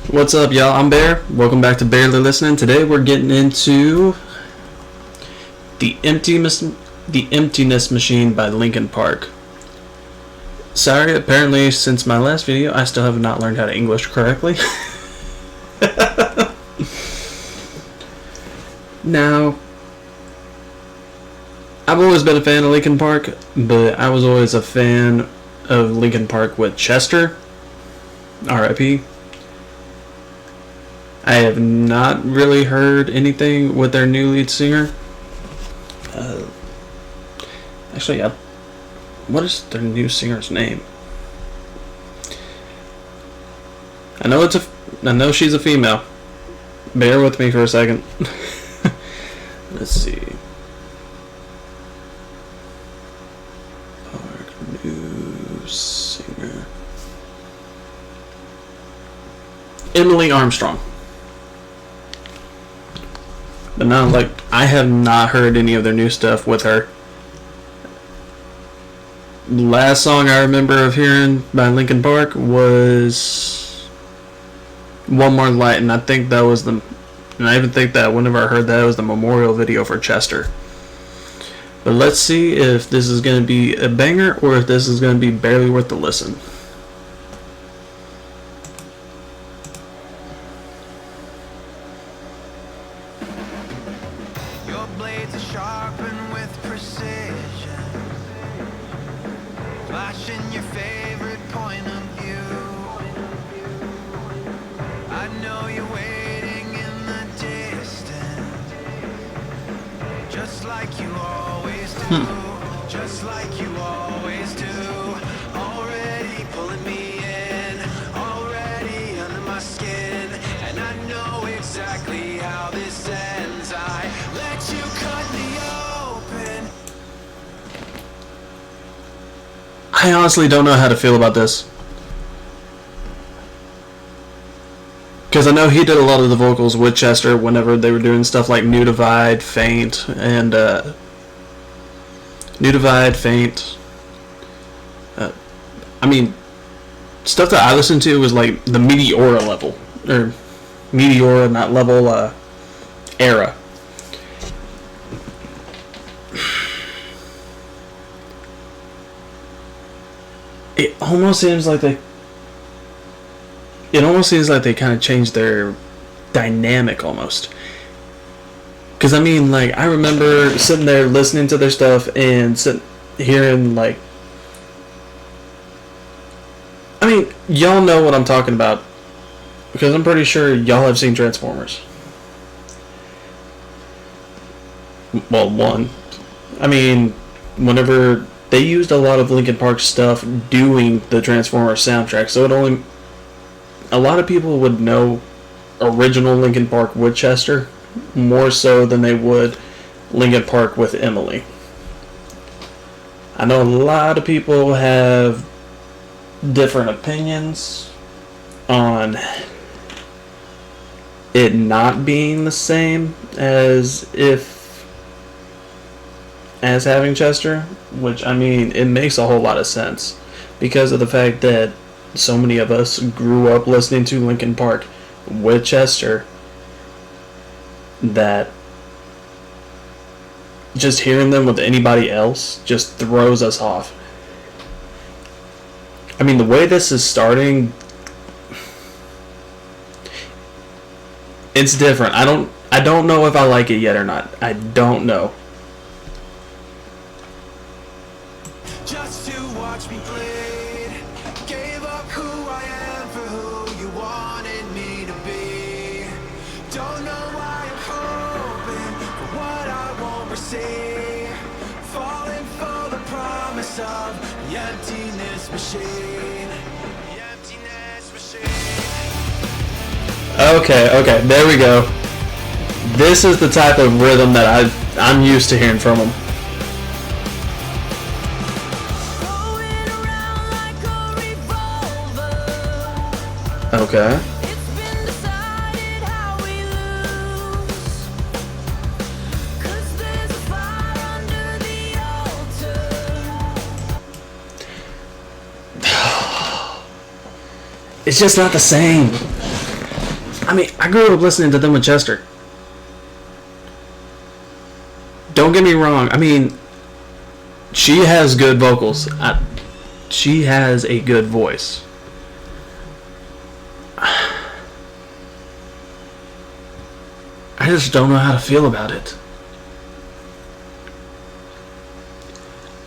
What's up, y'all? I'm Bear. Welcome back to Barely Listening. Today we're getting into the Emptiness Machine by Linkin Park. Sorry, apparently since my last video, I still have not learned how to English correctly. Now, I've always been a fan of Linkin Park, but I was always a fan of Linkin Park with Chester, R.I.P. I have not really heard anything with their new lead singer. What is their new singer's name? I know she's a female. Bear with me for a second. Let's see. Park new singer. Emily Armstrong. But no, I have not heard any of their new stuff with her. The last song I remember of hearing by Linkin Park was One More Light, and I think that was and I even think that whenever I heard that, it was the memorial video for Chester. But let's see if this is going to be a banger or if this is going to be barely worth the listen. Your blades are sharpened with precision, flashing your favorite point of view. I know you're waiting in the distance, just like you always do, just like you always do. Already pulling me in, already under my skin, and I know exactly how this ends. I let you cut me open. I honestly don't know how to feel about this. Because I know he did a lot of the vocals with Chester whenever they were doing stuff like New Divide, Faint, and New Divide, Faint. Stuff that I listened to was like the Meteora level. Or Meteora, not level, era. It almost seems like they kind of changed their dynamic almost. Because I remember sitting there listening to their stuff and hearing y'all know what I'm talking about. Because I'm pretty sure y'all have seen Transformers. Well, whenever they used a lot of Linkin Park stuff doing the Transformers soundtrack, so a lot of people would know original Linkin Park with Chester more so than they would Linkin Park with Emily. I know a lot of people have different opinions on it not being the same as having Chester, which it makes a whole lot of sense because of the fact that so many of us grew up listening to Linkin Park with Chester that just hearing them with anybody else just throws us off. The way this is starting, it's different. I don't know if I like it yet or not. I don't know. Just to watch me bleed, gave up who I am for who you wanted me to be. Don't know why I'm hoping for what I won't receive, falling for the promise of the emptiness machine. The emptiness machine. Okay, there we go. This is the type of rhythm that I'm used to hearing from them. Okay. It's just not the same. I mean, I grew up listening to them with Chester. Don't get me wrong. I mean, she has good vocals. She has a good voice. I just don't know how to feel about it.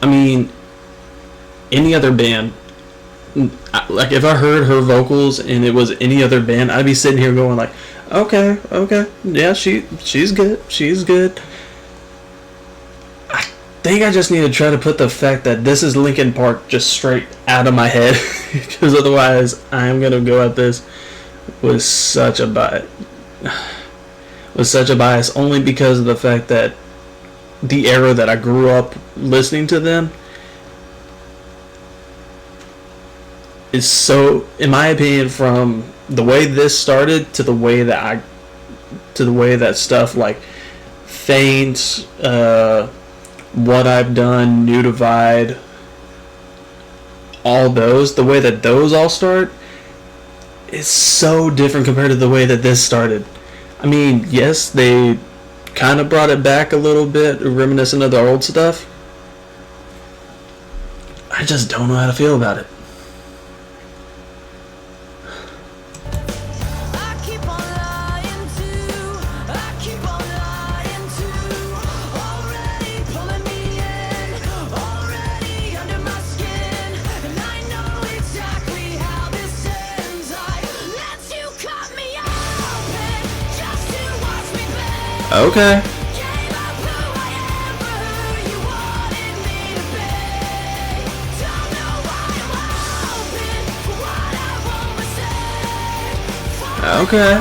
I mean, any other band, like if I heard her vocals and it was any other band, I'd be sitting here going like, okay, yeah, she's good, I think I just need to try to put the fact that this is Linkin Park just straight out of my head, because otherwise I'm gonna go at this with such a bias, only because of the fact that the era that I grew up listening to them is so, in my opinion, from the way this started to the way that stuff like Faint, What I've Done, New Divide, all those, the way that those all start is so different compared to the way that this started. I mean, yes, they kind of brought it back a little bit, reminiscent of the old stuff. I just don't know how to feel about it. Okay. Okay.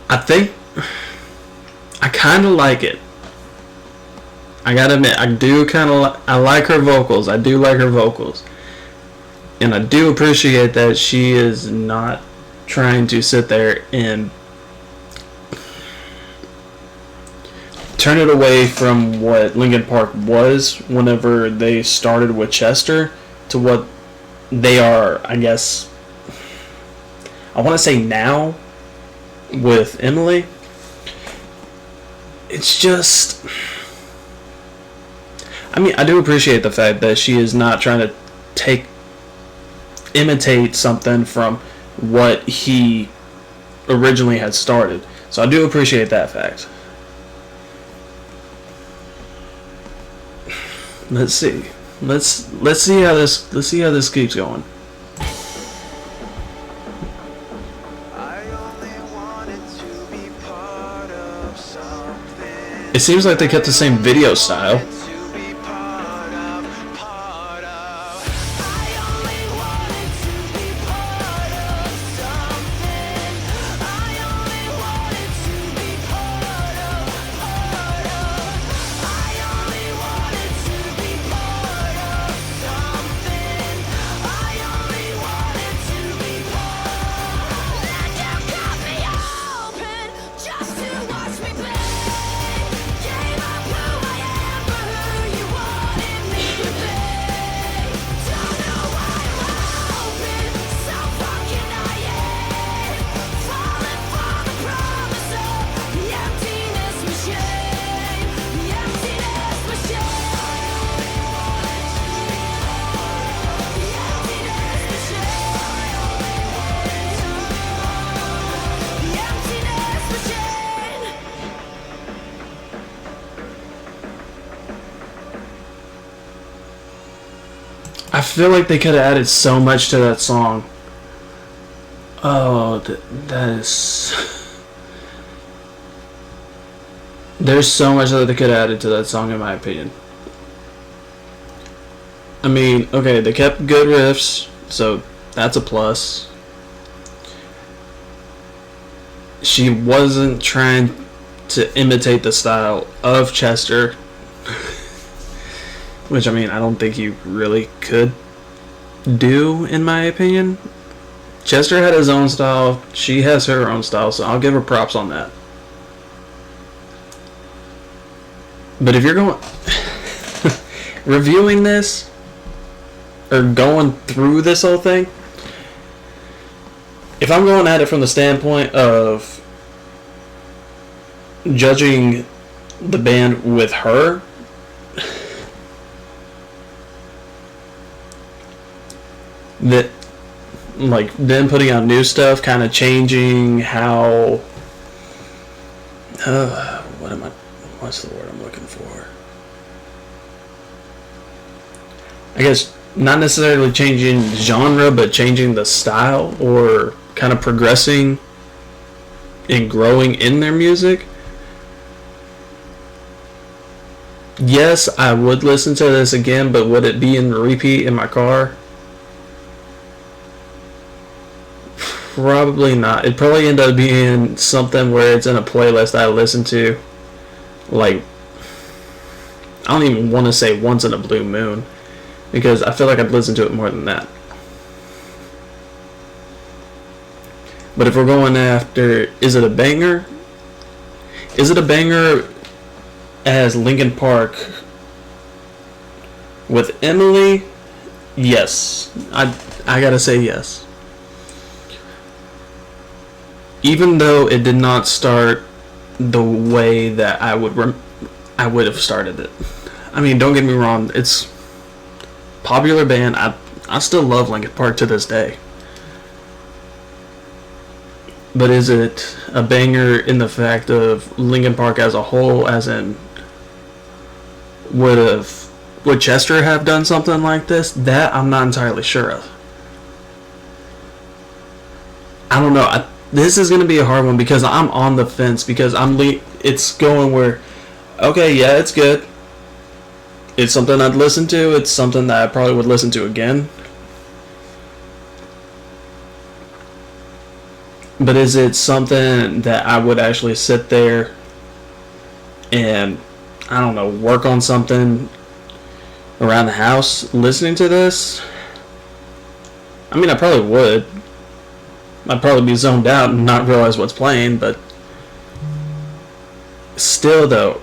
I think I kind of like it. I gotta admit, I do kind of I like her vocals. I do like her vocals, and I do appreciate that she is not trying to sit there and turn it away from what Linkin Park was whenever they started with Chester to what they are, I guess, I want to say now with Emily. It's just, I mean, I do appreciate the fact that she is not trying to imitate something from what he originally had started. So I do appreciate that fact. Let's see. Let's see how this keeps going. It seems like they kept the same video style. I feel like they could have added so much to that song. Oh, that is... There's so much that they could have added to that song, in my opinion. I mean, okay, they kept good riffs, so that's a plus. She wasn't trying to imitate the style of Chester, which, I mean, I don't think you really could do, in my opinion. Chester had his own style, she has her own style, so I'll give her props on that. But if you're going reviewing this or going through this whole thing, if I'm going at it from the standpoint of judging the band with her, that like them putting out new stuff kind of changing how what's the word I'm looking for? I guess not necessarily changing genre, but changing the style or kind of progressing and growing in their music. Yes, I would listen to this again, but would it be in repeat in my car? Probably not. It'd probably end up being something where it's in a playlist I listen to, like, I don't even want to say once in a blue moon, because I feel like I'd listen to it more than that. But if we're going after, is it a banger? Is it a banger as Linkin Park with Emily? Yes. I gotta say yes. Even though it did not start the way that I would have started it. I mean, don't get me wrong, it's popular band. I still love Linkin Park to this day. But is it a banger in the fact of Linkin Park as a whole, as in would Chester have done something like this? That I'm not entirely sure of. I don't know. This is going to be a hard one because I'm on the fence, because it's going where, okay, yeah, it's good. It's something I'd listen to. It's something that I probably would listen to again. But is it something that I would actually sit there and, I don't know, work on something around the house listening to this? I mean, I probably would. I'd probably be zoned out and not realize what's playing, but still, though,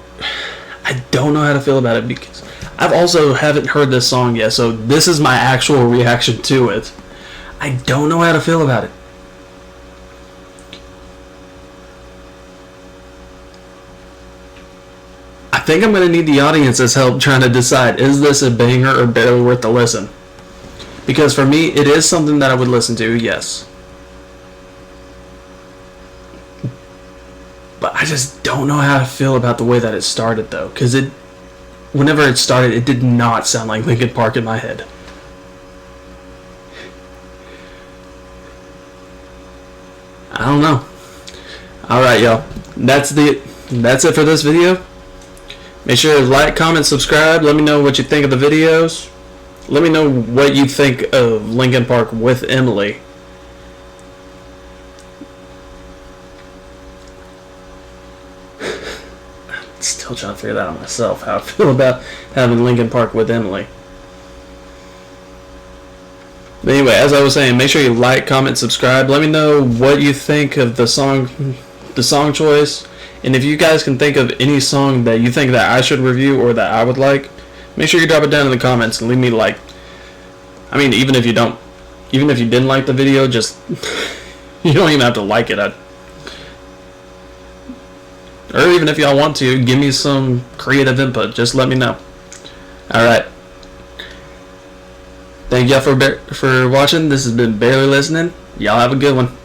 I don't know how to feel about it, because I've also haven't heard this song yet, so this is my actual reaction to it. I don't know how to feel about it. I think I'm going to need the audience's help trying to decide, is this a banger or barely worth the listen? Because for me, it is something that I would listen to, yes. But I just don't know how to feel about the way that it started, though. Because whenever it started, it did not sound like Linkin Park in my head. I don't know. Alright, y'all. That's it for this video. Make sure to like, comment, subscribe. Let me know what you think of the videos. Let me know what you think of Linkin Park with Emily. Still trying to figure that out myself, how I feel about having Linkin Park with Emily. But anyway, as I was saying, make sure you like, comment, subscribe. Let me know what you think of the song choice. And if you guys can think of any song that you think that I should review or that I would like, make sure you drop it down in the comments and leave me like. I mean, even if you didn't like the video, just you don't even have to like it. Or even if y'all want to, give me some creative input. Just let me know. Alright. Thank y'all for watching. This has been Barely Listening. Y'all have a good one.